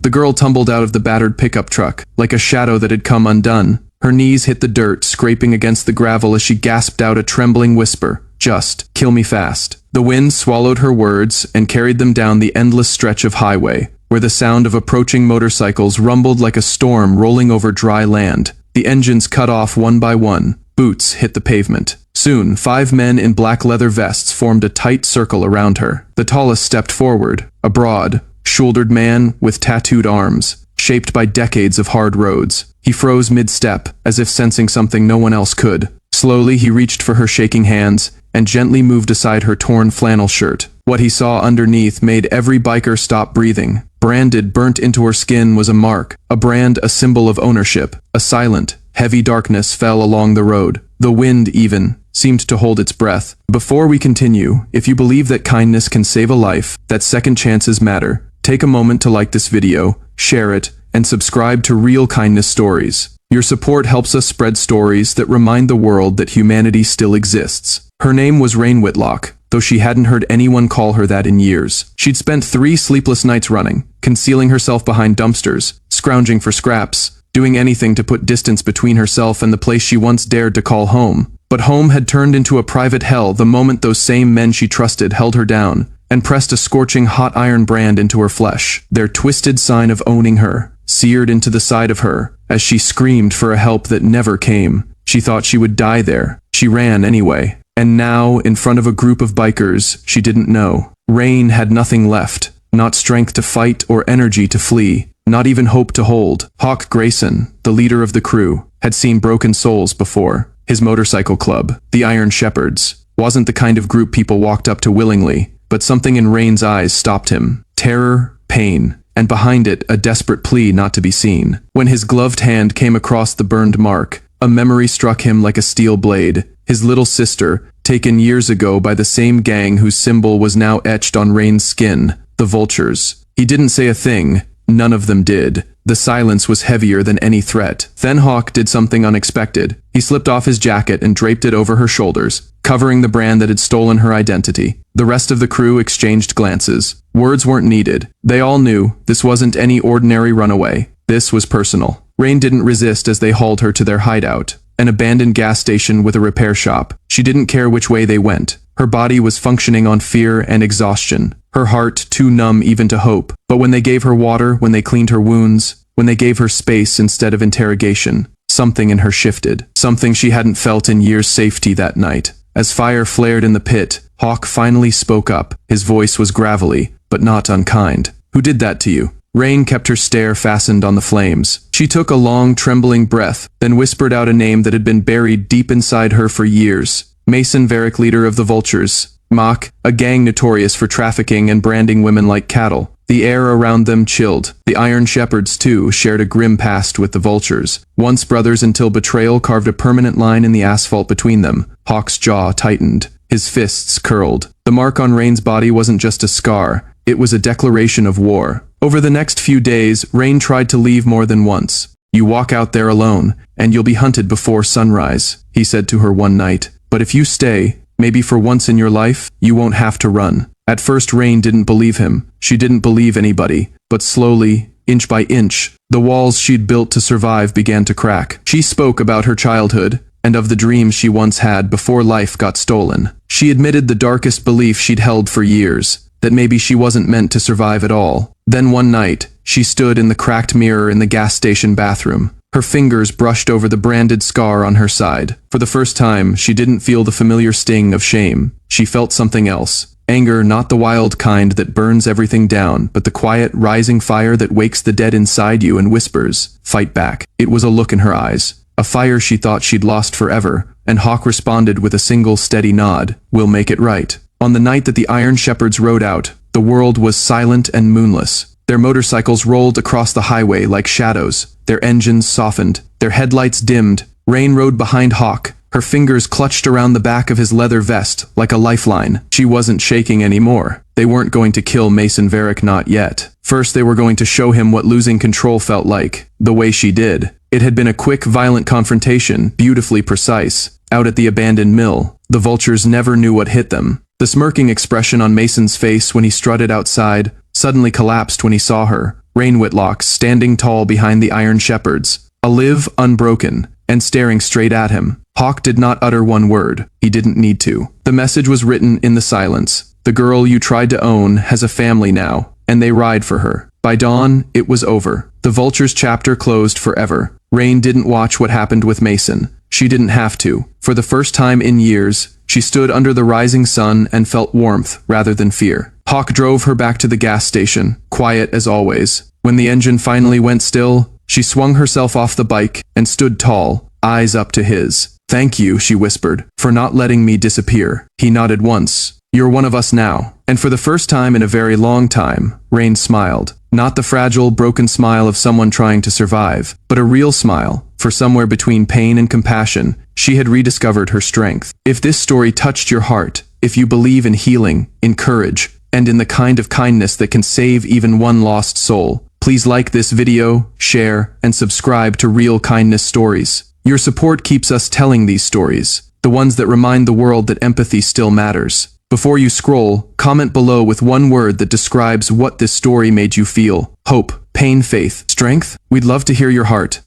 The girl tumbled out of the battered pickup truck, like a shadow that had come undone. Her knees hit the dirt, scraping against the gravel as she gasped out a trembling whisper, "Just kill me fast." The wind swallowed her words and carried them down the endless stretch of highway, where the sound of approaching motorcycles rumbled like a storm rolling over dry land. The engines cut off one by one. Boots hit the pavement. Soon, 5 men in black leather vests formed a tight circle around her. The tallest stepped forward, a broad, shouldered man with tattooed arms, shaped by decades of hard roads. He froze mid-step, as if sensing something no one else could. Slowly, he reached for her shaking hands and gently moved aside her torn flannel shirt. What he saw underneath made every biker stop breathing. Branded burnt into her skin was a mark, a brand, a symbol of ownership. A silent, heavy darkness fell along the road. The wind, even, seemed to hold its breath. Before we continue, if you believe that kindness can save a life, that second chances matter, take a moment to like this video, share it, and subscribe to Real Kindness Stories. Your support helps us spread stories that remind the world that humanity still exists. Her name was Rain Whitlock, though she hadn't heard anyone call her that in years. She'd spent 3 sleepless nights running, concealing herself behind dumpsters, scrounging for scraps, doing anything to put distance between herself and the place she once dared to call home. But home had turned into a private hell the moment those same men she trusted held her down and pressed a scorching hot iron brand into her flesh, their twisted sign of owning her, seared into the side of her, as she screamed for a help that never came. She thought she would die there. She ran anyway. And now, in front of a group of bikers she didn't know, Rain had nothing left. Not strength to fight or energy to flee. Not even hope to hold. Hawk Grayson, the leader of the crew, had seen broken souls before. His motorcycle club, the Iron Shepherds, wasn't the kind of group people walked up to willingly, but something in Rain's eyes stopped him. Terror, pain, and behind it, a desperate plea not to be seen. When his gloved hand came across the burned mark, a memory struck him like a steel blade. His little sister, taken years ago by the same gang whose symbol was now etched on Rain's skin, the Vultures. He didn't say a thing. None of them did. The silence was heavier than any threat. Then Hawk did something unexpected. He slipped off his jacket and draped it over her shoulders, covering the brand that had stolen her identity. The rest of the crew exchanged glances. Words weren't needed. They all knew this wasn't any ordinary runaway. This was personal. Rain didn't resist as they hauled her to their hideout, an abandoned gas station with a repair shop. She didn't care which way they went. Her body was functioning on fear and exhaustion, her heart too numb even to hope. But when they gave her water, when they cleaned her wounds, when they gave her space instead of interrogation, something in her shifted. Something she hadn't felt in years. Safety that night. As fire flared in the pit, Hawk finally spoke up. His voice was gravelly, but not unkind. "Who did that to you?" Rain kept her stare fastened on the flames. She took a long, trembling breath, then whispered out a name that had been buried deep inside her for years. Mason Varick, leader of the Vultures. Mach, a gang notorious for trafficking and branding women like cattle. The air around them chilled. The Iron Shepherds, too, shared a grim past with the Vultures. Once brothers until betrayal carved a permanent line in the asphalt between them. Hawk's jaw tightened. His fists curled. The mark on Rain's body wasn't just a scar. It was a declaration of war. Over the next few days, Rain tried to leave more than once. "You walk out there alone, and you'll be hunted before sunrise," he said to her one night. "But if you stay, maybe for once in your life, you won't have to run." At first Rain didn't believe him. She didn't believe anybody. But slowly, inch by inch, the walls she'd built to survive began to crack. She spoke about her childhood, and of the dreams she once had before life got stolen. She admitted the darkest belief she'd held for years, that maybe she wasn't meant to survive at all. Then one night, she stood in the cracked mirror in the gas station bathroom. Her fingers brushed over the branded scar on her side. For the first time, she didn't feel the familiar sting of shame. She felt something else. Anger, not the wild kind that burns everything down, but the quiet, rising fire that wakes the dead inside you and whispers, "Fight back." It was a look in her eyes, a fire she thought she'd lost forever, and Hawk responded with a single steady nod. "We'll make it right." On the night that the Iron Shepherds rode out, the world was silent and moonless. Their motorcycles rolled across the highway like shadows. Their engines softened. Their headlights dimmed. Rain rode behind Hawk, her fingers clutched around the back of his leather vest like a lifeline. She wasn't shaking anymore. They weren't going to kill Mason Varick, not yet. First, they were going to show him what losing control felt like, the way she did. It had been a quick, violent confrontation, beautifully precise. Out at the abandoned mill, the Vultures never knew what hit them. The smirking expression on Mason's face when he strutted outside suddenly collapsed when he saw her. Rain Whitlock standing tall behind the iron shepherds, alive, unbroken, and staring straight at him. Hawk did not utter one word. He didn't need to. The message was written in the silence. The girl you tried to own has a family now, and they ride for her. By dawn, it was over. The Vulture's chapter closed forever. Rain didn't watch what happened with Mason. She didn't have to. For the first time in years, she stood under the rising sun and felt warmth rather than fear. Hawk drove her back to the gas station, quiet as always. When the engine finally went still, she swung herself off the bike and stood tall, eyes up to his. "Thank you," she whispered, "for not letting me disappear." He nodded once. "You're one of us now." And for the first time in a very long time, Rain smiled. Not the fragile, broken smile of someone trying to survive, but a real smile. For somewhere between pain and compassion, she had rediscovered her strength. If this story touched your heart, if you believe in healing, in courage, and in the kind of kindness that can save even one lost soul, please like this video, share, and subscribe to Real Kindness Stories. Your support keeps us telling these stories, the ones that remind the world that empathy still matters. Before you scroll, comment below with one word that describes what this story made you feel. Hope, pain, faith, strength? We'd love to hear your heart.